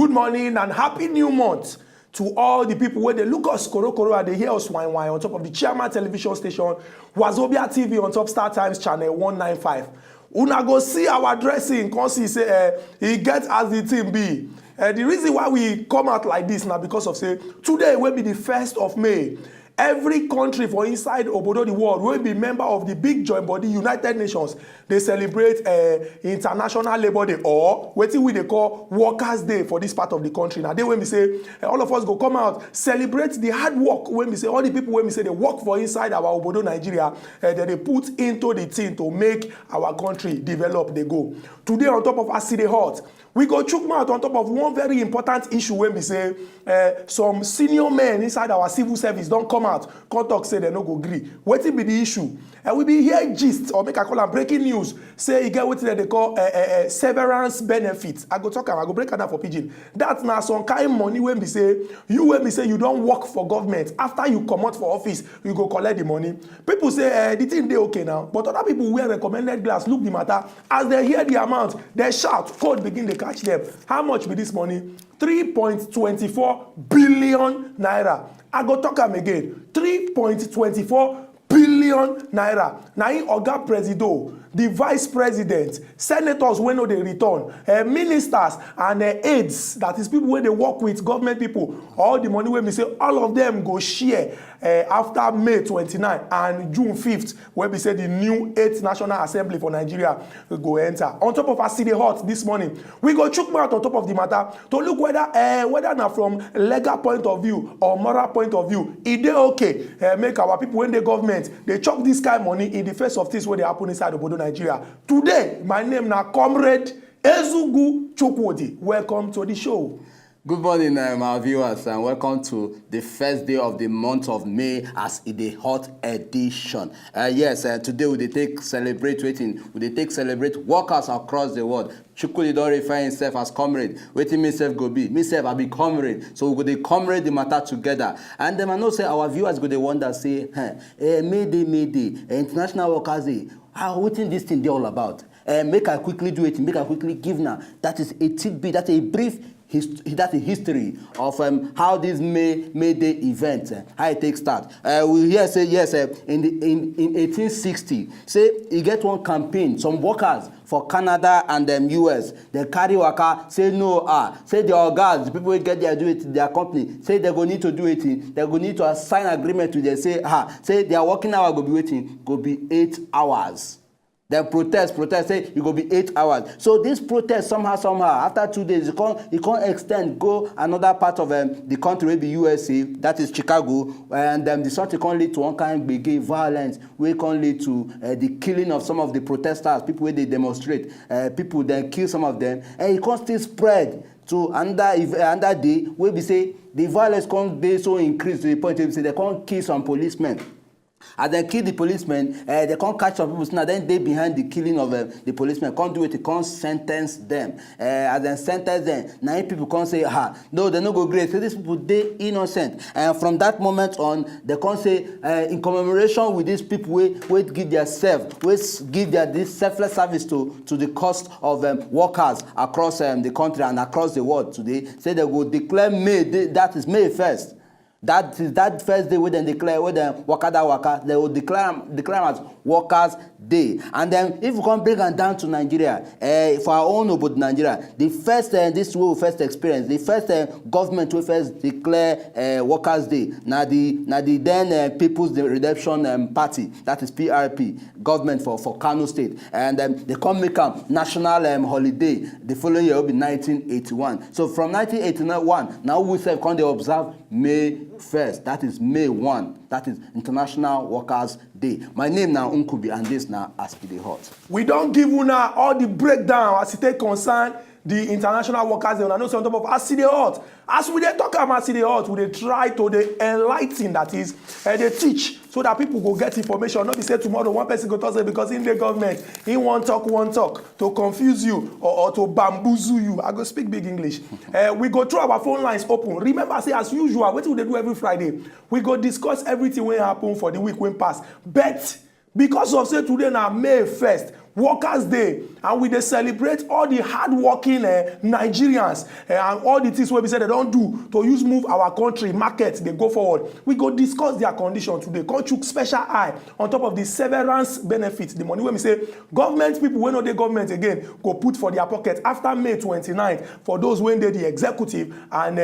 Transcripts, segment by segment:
Good morning and happy new month to all the people where they look us koro and they hear us wine on top of the Chairman television station, Wazobia TV on top Star Times channel 195. Una go see our dressing, cause he say he gets as the team be. The reason why we come out like this now because of say today will be the 1st of May. Every country for inside obodo the world will be member of the big joint body United Nations. They celebrate International Labour Day or wetin we dey call Workers' Day for this part of the country. Now, they when we say all of us go come out celebrate the hard work when we say all the people when we say they work for inside our obodo Nigeria that they put into the thing to make our country develop. They go today on top of our city hot. We go chook mouth on top of one very important issue when we say some senior men inside our civil service don't come out, come talk say they no go agree. Wetin be the issue? We be here gist or make I call am breaking news. Say you get wetin they call severance benefits. I go talk am, I go break am down for pidgin. That's now some kind money when we say you don't work for government. After you come out for office, you go collect the money. People say the thing they okay now, but other people wear recommended glass, look the matter. As they hear the amount, they shout, code begin to catch them. How much be this money? 3.24 billion naira. I go talk am again. 3.24 billion naira. Now in Oga Presido, the vice president, senators when no they return, ministers and aides, that is people when they work with government people, all the money when we say all of them go share after May 29 and June 5th, when we say the new 8th National Assembly for Nigeria go enter. On top of our city hot this morning, we go chook mouth on top of the matter to look whether now from legal point of view or moral point of view, it dey okay make our people when the government they chop this kind of money in the face of things where they happen inside Obodo Nigeria. Today, my name na Comrade Ezugu Chukwudi. Welcome to the show. Good morning, our viewers, and welcome to the first day of the month of May as in the hot edition. Today we take celebrate workers across the world. Chukwudi don't refer himself as comrade. Waiting myself go be. Myself I be comrade. So we go comrade the matter together. And then I know say our viewers go they wonder say, Mayday, International Workers Day. What is this thing they all about? Make I quickly do it. Make I quickly give now. That is a tidbit. That's a brief. That's a history of how this May Day event, how it takes start. We hear say yes, in 1860, say you get one campaign, some workers for Canada and US, they carry worker, say no, say the organs, the people who get there do it, their company, say they go need to do it, they go need to sign agreement with them, say their working hour go be waiting, go be 8 hours. Then protest, say you go be 8 hours. So this protest somehow, after 2 days, you can't extend, go another part of the country, maybe USA, that is Chicago, and the sort can lead to one kind of big violence, we can lead to the killing of some of the protesters, people where they demonstrate, people then kill some of them, and it can still spread to another day, where we say the violence can be so increased to the point where we say they can't kill some policemen. As they kill the policemen, they can't catch some people. Now then they behind the killing of the policemen can't do it. They can't sentence them. As they sentence them, now people can't say, no, they no go great. So these people they innocent. And from that moment on, they can't say in commemoration with these people, we give their this selfless service to the cost of workers across the country and across the world today. Say they will declare May. That is May 1st. That is that first day when they declare when they waka, they will declare as Workers' Day. And then if we can bring them down to Nigeria, for our own about Nigeria, the first this way we first experience, the first government we first declare Workers' Day. Now the then People's Redemption Party, that is PRP, government for Kano State, and they come make a national holiday. The following year will be 1981. So from 1981, now we say can they observe May 1st, that is May 1, that is International Workers' Day. My name now Unkubi and this now Aspide Hot. We don't give una all the breakdown as it take concern the International Workers' Day. I know some top of Aspide Hot. As we dey talk about Aspide Hot, we dey try to enlighten, that is, they teach so that people go get information. Not be say tomorrow one person go talk say because in the government, he won't talk to confuse you or to bamboozle you. I go speak big English. We go through our phone lines open. Remember, say as usual, what we do every Friday, we go discuss everything wey happen for the week when pass. But because of say today now May 1st, Workers' Day, and we dey celebrate all the hardworking Nigerians and all the things wey be say they don do to use move our country market dey go forward. We go discuss their condition today. Come chook special eye on top of the severance benefits, the money wey be say government people wey no dey government again go put for their pocket after May 29th for those wey dey the executive and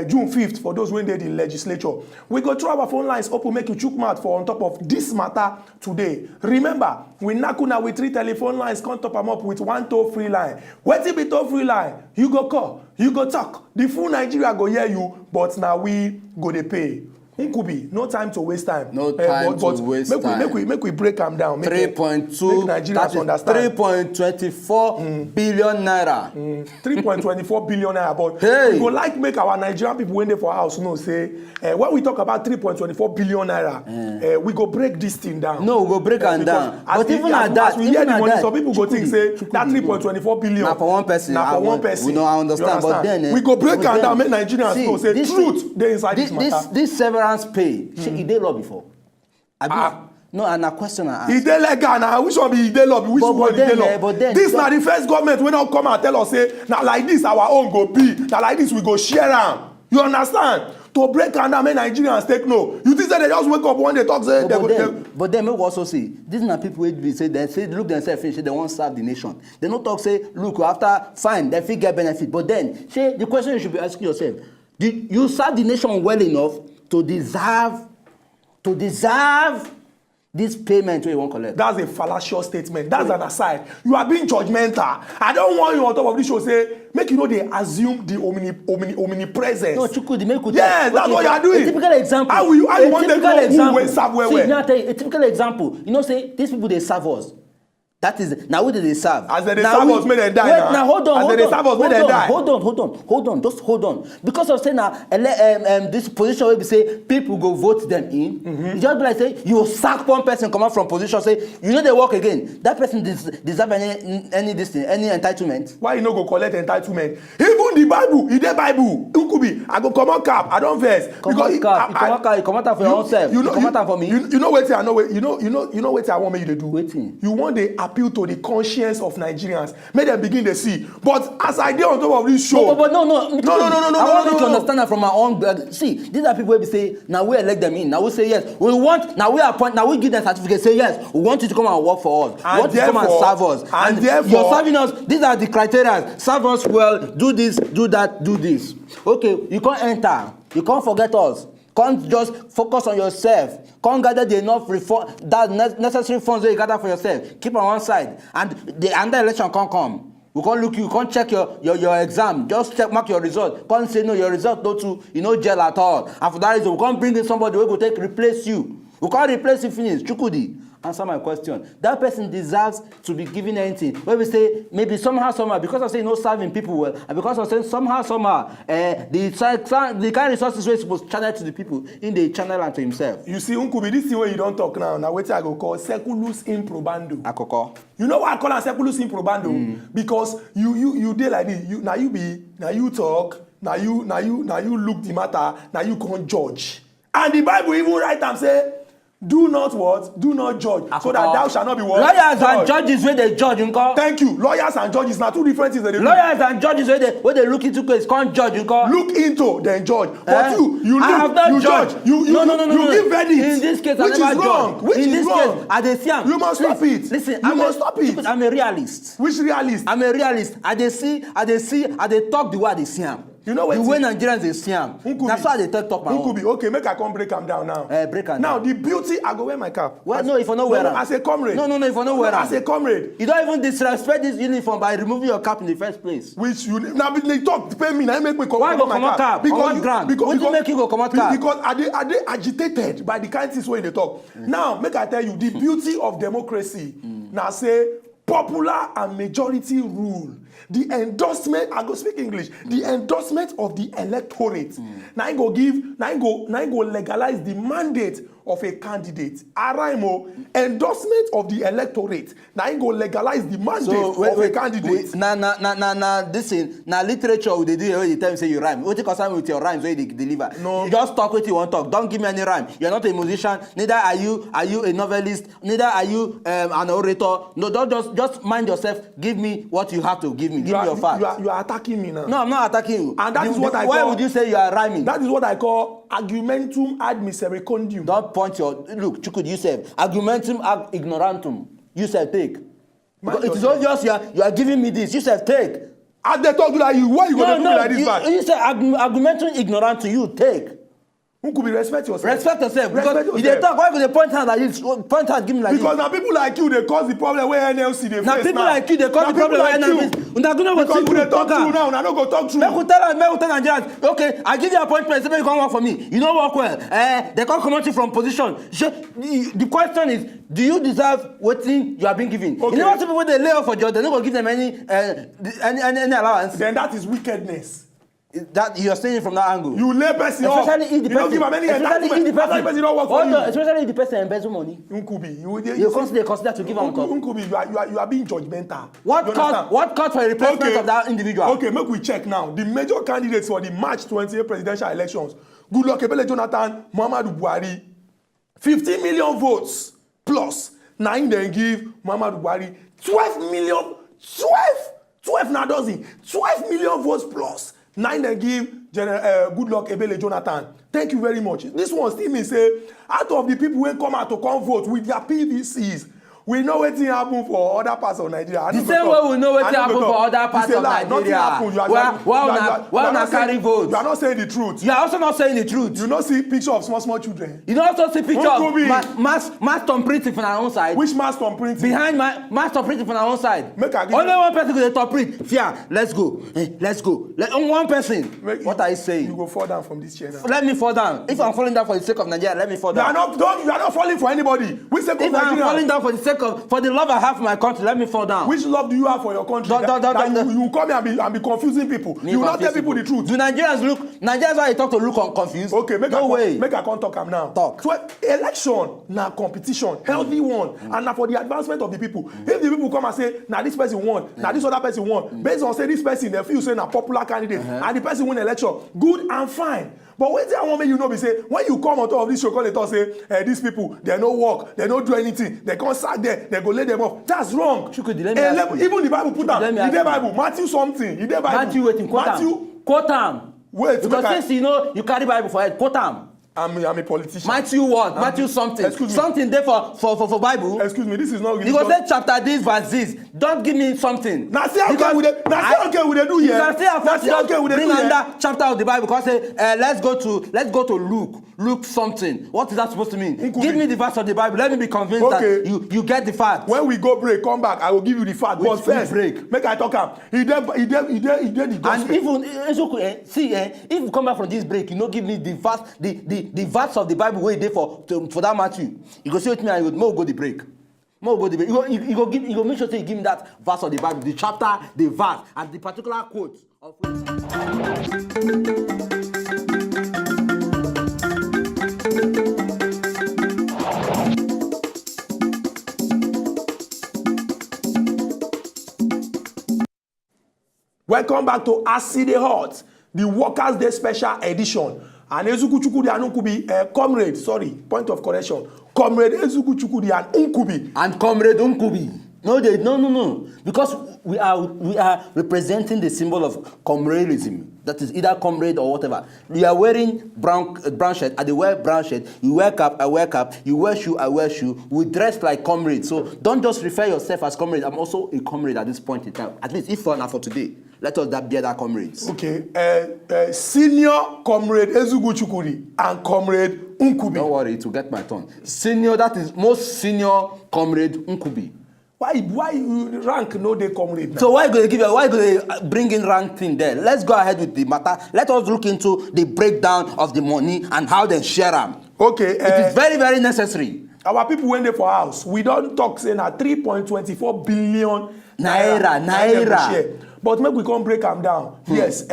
June 5th for those wey dey the legislature. We go throw our phone lines open, make you chook mouth for on top of this matter today. Remember, we knack una with 3 telephone lines, come top am up with 1 toll-free line. Wetin be toll-free line? You go call, you go talk. The full Nigeria go hear you, but now we go dey pay. Nkubi, no time to waste time. No time to waste time. Make we break am down. 3.2. That is 3.24 billion naira. 3.24 billion naira. But hey, we go like make our Nigerian people when they for house know say when we talk about 3.24 billion naira, we go break this thing down. No, we go break am down. But even at that, we hear the money, some people go think say that 3.24 billion. Now for one person. Now for one person. We know I understand. But then we go break am down. Make Nigerians know say truth dey inside this matter. This severance pay, e dey law before. No, and a question I ask. E dey legal na. Which one be e dey law? Which one e dey law? This na the first government wey don come and tell us say na like this our own go be. Na like this we go share am. You understand? To break am down, make Nigerians take no. You think say they just wake up one day talk say they go. But then make we also see, these na people wey be say they say look themselves finish, say they wan serve the nation. They no talk say look after fine they fit get benefit. But then say the question you should be asking yourself: did you serve the nation well enough to deserve this payment wey you wan collect? That's a fallacious statement. That's an aside. You are being judgmental. I don't want you on top of this show say make you know they assume the omnipresence. No, Chukwudi, make you. Yes, that's what you are doing. A typical example. How you want them to know who will serve where? See, now I tell you a typical example. You know, say these people they serve us. That is now who did they serve? As they serve us, may they die. Wait, now hold on. As they serve us, may they die. Hold on. Just hold on. Because of saying now, this position will be say people go vote them in. You just be like say you sack one person come out from position say you know they work again. That person deserve any this thing, any entitlement. Why you no go collect entitlement? Even the Bible, it dey Bible. Nkubi, I go come on cap. I don't vex. Come on cap. You come out for your own self. You come out for me. You know what I know. You know what I want me to do. Waiting. You want the appeal to the conscience of Nigerians. Make them begin to see. But as I dey on top of this show. But no. No. I want you to understand that from my own. See, these are people who say, now we elect them in. Now we say yes. We want, now we appoint, now we give them certificate. Say yes. We want you to come and work for us. We want you to come and serve us. And therefore, you're serving us. These are the criteria. Serve us well. Do this, do that, do this. Okay, you can't enter. You can't forget us. Can't just focus on yourself. Can't gather the enough necessary funds that you gather for yourself. Keep on one side. And the under election can't come. We can't look you, can't check your exam. Just mark your result. Can't say no, your result no too, you no gel at all. And for that reason, we can't bring in somebody who will replace you. We can't replace you finish. Chukwudi, answer my question. That person deserves to be given anything. When we say maybe somehow, because of saying no serving people well, and because of saying somehow, the kind of resources we're supposed to channel to the people, in the channel and to himself. You see, Nkubi, this thing where you don't talk now wait till I go call seculus improbando. Akoko. You know why I call it seculus improbando? Because you did like this. Now you talk, now you look the matter, now you can't judge. And the Bible even write and say, do not what? Do not judge. So that thou shalt not be what? Lawyers and judges where they judge. Thank you. Lawyers and judges now two different things. Lawyers and judges where they look into case can't judge. Look into then judge. But you look, you judge. You give verdicts. In this case, which is wrong. Which is wrong. You must stop it. Listen, you must stop it. I'm a realist. Which realist? I'm a realist. I they talk the way I see am. You know what? The way Nigerians they see am. That's why they talk my own. Okay, make I come break them down now. Break them now down. The beauty, I go wear my cap. Well, no, if you no wear as a comrade. No, if you no wear as a comrade. You don't even disrespect this uniform by removing your cap in the first place. Which you now they talk pay me now make me come why go come cap? Because you make you go come out cap? Because are they agitated by the kind of things where they talk. Now make I tell you the beauty of democracy. Now say popular and majority rule the endorsement, I go speak English, the endorsement of the electorate. Now I go legalize the mandate of a candidate. Araimo, endorsement of the electorate. Now I go legalize the mandate of a candidate. Now literature they do every time say you rhyme. What you concern with your rhymes where they deliver? No. You just talk what you want to talk. Don't give me any rhyme. You're not a musician. Neither are you a novelist. Neither are you an orator. No, don't just mind yourself. Give me what you have to give me. Give me your facts. You are attacking me now. No, I'm not attacking you. And that is what I call. Why would you say you are rhyming? That is what I call argumentum ad misericordum. Don't point your look. Chukud, you said argumentum ad ignorantum. You said take. It is obvious you are giving me this. You said take. And they talk like you. Why you gonna do me like this back? You said argumentum ignorantum. You take. Who could be respect yourself? Respect yourself. Because respect if they talk, why could they point out like this? Point out, give me like because this. Now people like you, they cause the problem where NLC they now face people like you, they cause the problem where NLC. Because we they talk true now, I don't go talk true. Make we tell Nigerians, okay, I give you appointment, say you come work for me. You don't work well. They can't come you from position. The question is, do you deserve what thing you are being given? Okay. You know what people when they lay off for job, they're not going to give them any allowance. Then that is wickedness. That you are saying from that angle. You lay person off. Especially if the person, you don't give them any person don't work for you. Especially if the person embezzle money. Nkubi, you consider to give on top. Nkubi, you are being judgmental. What cost for a replacement of that individual? Okay, make we check now. The major candidates for the March 28 presidential elections: Goodluck Ebele Jonathan, Muhammadu Buhari, 15 million votes plus. 9 then give Muhammadu Buhari 12 million, 12 na dozen, 12 million votes plus. 9 then give Goodluck Ebele Jonathan. Thank you very much. This one still mean say out of the people who come out to come vote with their PVCs, we know wetin happen for other parts of Nigeria. The same way we know wetin happen for other parts of Nigeria. Why una carry vote? You are not saying the truth. You are also not saying the truth. You not see picture of small children. You don't also see picture of mass thumb printing from our own side. Which mass thumb printing? Behind mass thumb printing from our own side. Make I give only one person go dey thumb print. Fear, let's go. Let's go. One person. What are you saying? You go fall down from this chair now. Let me fall down. If I'm falling down for the sake of Nigeria, let me fall down. You are not falling for anybody. Which sake of Nigeria? If I'm falling down for the love I have for my country, let me fall down. Which love do you have for your country? You come here and be confusing people. You will not tell people the truth. Do Nigerians why you talk to look confused? Okay, make I can't talk am now. Talk. So election na competition, healthy one, and na for the advancement of the people. If the people come and say, na this person won, na this other person won, based on say this person, they feel say na popular candidate, and the person win election, good and fine. But wetin I wan make you know be say when you come on top of this show, call it talk say these people they no work, they no do anything, they come sack there, they go lay them off. That's wrong. Even the Bible put am. The Bible Matthew something. The Bible Matthew waiting. Quote am. Wait. Because since you know you carry Bible for head, quote am. I'm a politician. Matthew what? Matthew something. Excuse me. Something there for Bible. Excuse me, this is not. You go say chapter this verse this. Don't give me something. Now say okay with it. Now say okay with it do here. You can say okay with it. Bring another chapter of the Bible because say let's go to Luke. Luke something. What is that supposed to mean? Give me the verse of the Bible. Let me be convinced that you get the fact. When we go break, come back. I will give you the fact. But first, break. Make I talk am. He did the gospel. And even if you come back from this break, you know, give me the verse of the Bible where they for that Matthew. You go say with me and you go the break. You go make sure you give me that verse of the Bible, the chapter, the verse, and the particular quote of. Welcome back to Aside Hot, the Workers' Day Special Edition. And Ezuku Chukudi and Nkubi, comrade, sorry, point of correction. Comrade Ezuku Chukudi and Nkubi. And Comrade Nkubi. No. Because we are representing the symbol of comradism. That is either comrade or whatever. You are wearing brown shirt, I wear brown shirt. You wear cap, I wear cap. You wear shoe, I wear shoe. We dress like comrades. So don't just refer yourself as comrade. I'm also a comrade at this point in time. At least if for today, let us be that comrades. Okay. Senior comrade Ezuku Chukudi and comrade Nkubi. Don't worry, to get my turn. Senior, that is most senior comrade Nkubi. Why rank no dey comrade now? So why go they bring in rank thing there? Let's go ahead with the matter. Let us look into the breakdown of the money and how they share them. Okay. It is very, very necessary. Our people went there for house. We don't talk say na 3.24 billion naira. But make we come break am down. Yes,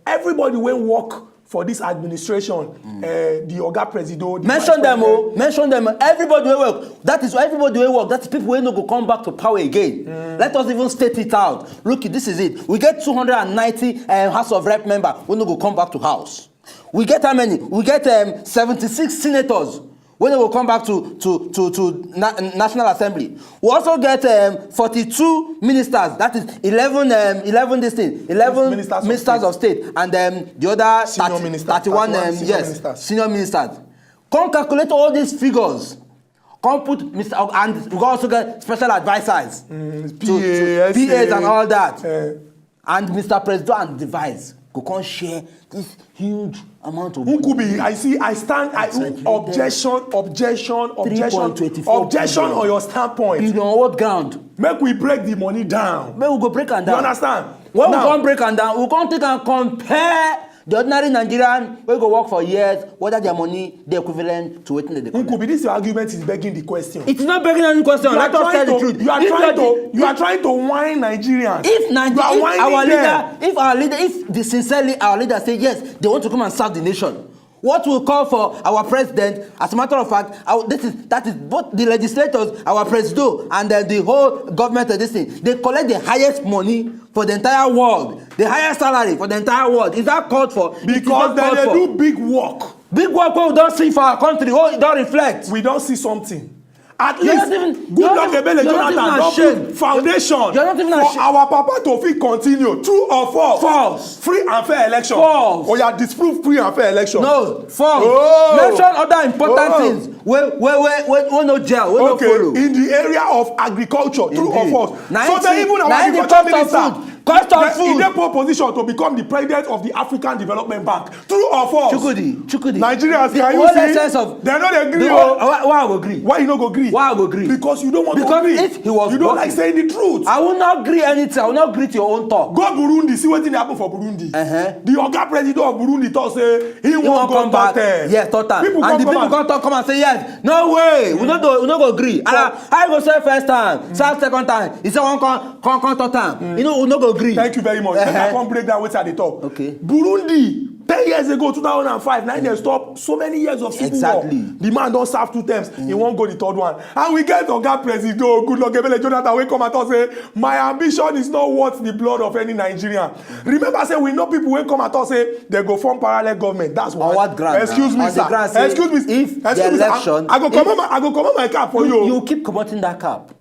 everybody wey work for this administration, the Oga Presido, mention them, mention them. Everybody wey work. That is everybody wey work. That is people wey no go come back to power again. Let us even state it out. Look, this is it. We get 290 House of Rep member wey no go come back to house. We get how many? We get 76 senators wey no go come back to National Assembly. We also get 42 ministers. That is 11 this thing, 11 ministers of state, and the other 31 yes, senior ministers. Come calculate all these figures. Come put Mr. and we also get special advisors, PAs and all that, and Mr. President and the vice go come share this huge amount of money. Nkubi, objection on your standpoint. Be on old ground. Make we break the money down. Make we go break and down. You understand? When we come break and down, we come take and compare the ordinary Nigerian wey go work for years, whether their money dey equivalent to wetin they dey collect. Nkubi, this your argument is begging the question. It's not begging any question. Let us tell the truth. You are trying to whine Nigerians. If sincerely our leader say yes, they want to come and serve the nation. What we call for our president, as a matter of fact, that is both the legislators, our president, and the whole government of this thing. They collect the highest money for the entire world, the highest salary for the entire world. Is that called for? Because they do big work. Big work we don't see for our country. Oh, it don't reflect. We don't see something. At least Goodluck Ebele Jonathan don put foundation for our papa to fit continue. True or false? False. Free and fair election. False. Or you disprove free and fair election. No, false. Mention other important things. We no jail. We no follow. In the area of agriculture, true or false? So they even our agriculture minister. Cost of food. In their position to become the president of the African Development Bank. True or false? Chukudi. Nigerians, can you see? They don't agree. Why I go agree? Why you no go agree? Why I go agree? Because you don't want to agree. If he was you don't like saying the truth. I will not agree anything. I will not agree to your own talk. Go Burundi, see what happened for Burundi. The Oga President of Burundi talk say he won't come back. Yes, total. And the people come and say yes. No way. We not go agree. I go say first time, second time. He say one come third time. You know we not go agree. Thank you very much. I can't break down wetin I dey talk. Okay. Burundi 10 years ago, 2005, now they stop so many years of civil war. The man don't serve 2 terms. He won't go the 3rd one. And we get Oga President, Goodluck Ebele Jonathan, we come at us say, my ambition is not worth the blood of any Nigerian. Remember, say we know people will come at us say they go form parallel government. That's one. On what ground? Excuse me, sir. Excuse me. If the election, I go come on my cap for you. You keep combating that cap.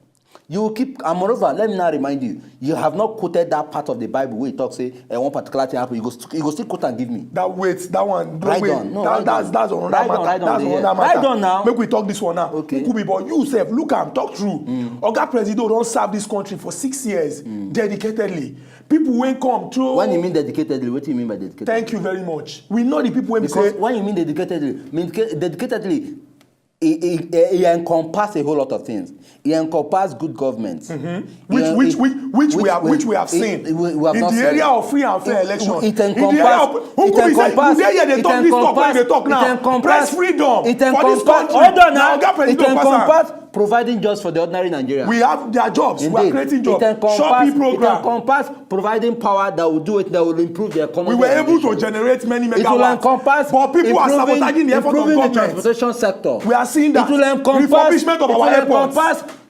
You will keep, and moreover, let me now remind you, you have not quoted that part of the Bible where it talks, say, one particular thing happened, you go still quote and give me. That one. Right on. No, that's another matter. That's another matter. Right on now. Make we talk this one now. Okay. Kubi, but you self, look am, talk true. Oga Presido don serve this country for 6 years, dedicatedly. People when come through. When you mean dedicatedly, what do you mean by dedicatedly? Thank you very much. We know the people when because say. When you mean dedicatedly, it encompasses a whole lot of things. It encompasses good government, which we have seen in the area of free and fair election. It encompasses press freedom for this country. It encompasses providing jobs for the ordinary Nigerian. We have their jobs. Indeed. We are creating jobs. Shopping program. It encompasses providing power that will do it, that will improve the economy. We were able to generate many megawatts. It will encompass but people are sabotaging the effort of government. The transportation sector. We are seeing that. It will encompass refurbishment of our airports.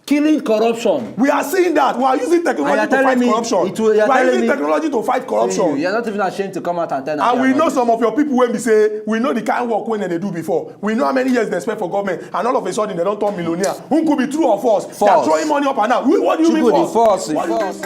Killing corruption. We are seeing that. We are using technology to fight corruption. We are using technology to fight corruption. You are not even ashamed to come out and tell us. And we know some of your people when we say, we know the kind of work when they do before. We know how many years they spend for government. And all of a sudden, they don't turn millionaire. Who could be true or false? They are throwing money up and down. What do you mean false? False.